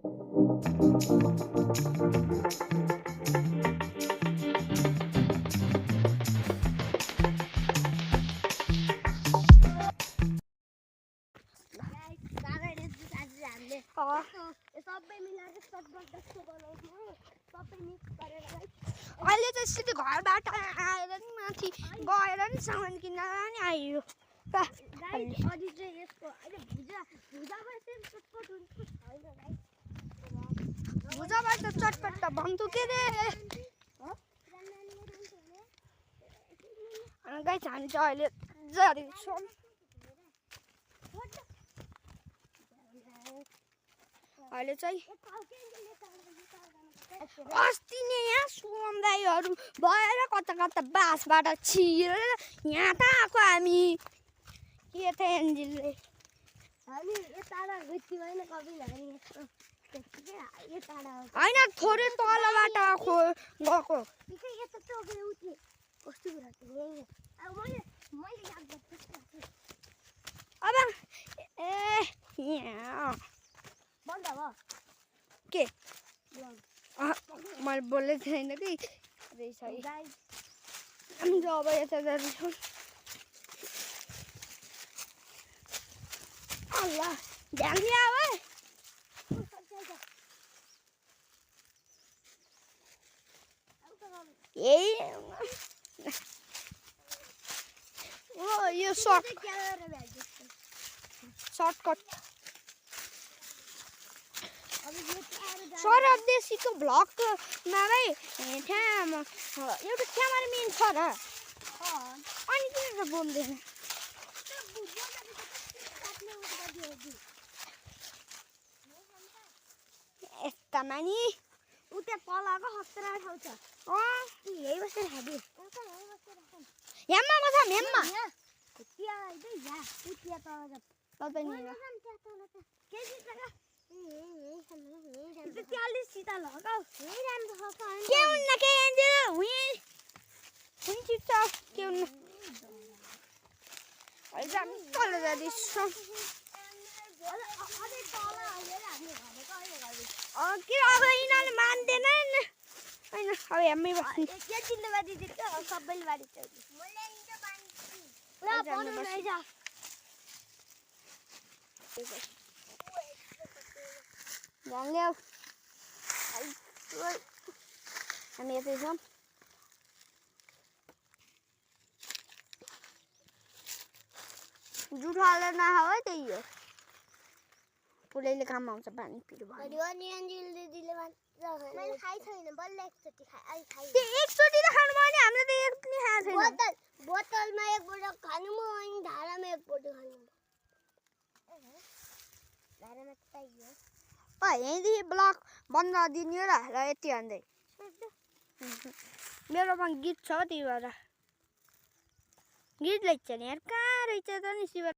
सबै मिलाएर चटपट जस्तो बनाउँछु सबै मिक्स गरेर अहिले त सिधै घरबाट आएर नि माथि गएर नि सामान किनेर नि आइयो अनि चाहिँ यसको अहिले भुजाबाट चाहिँ चटपट हुन्छ होइन गाइस भुजाबाट त चटपट त भन्छु के रे गाइस हामी चाहिँ अहिले जाँदैछौँ अहिले चाहिँ अस्ति नै यहाँ सुम दाइहरू भएर कता कता बासबाट छिरेर यहाँ त आएको हामी के थियो एन्जिलले हामी यता गइथ्यौँ होइन कभी हामी होइन थोरै तलबाट आएको गएको यता टोकेर उठ्ने कस्तो कुरा अब मैले याद गर्छु अब ए यहाँ बन्द भयो के मैले बोलेको छैन कि रहेछ हामी चाहिँ अब यता जाँदैछौँ अल्लाह ध्यान दिया अब यही ओ यो सर्टकट सौरभ देशीको भ्लगमा भाइ त्यहाँ एउटा क्यामेराम्यान छ र अनि किन बोल्दैन यस्ता मानि उता पलाको खतरा ठाउँ छ यही बसेर खाँदै हेम्मा म छ हेम्मा अब यिनीहरूले मान्दैनन् होइन अब हेम्मै बस्नु सबैले बारी हामी यतै छौँ जुठो हालेर नखाऊ है त्यही हो पुलैले काम आउँछ पानी पिरो एकचोटि त खानु भयो नि हामीले त एक पनि खाएको छैन बोतलमा एकपल्ट खानु म अनि धारामा एकपल्ट खानु धारामा चाहियो यहीँदेखि ब्लक बन्द दिने र यति भन्दै मेरोमा गीत छ त्यही भएर गीत लेख्छ नि यार कहाँ रहेछ त नि शिव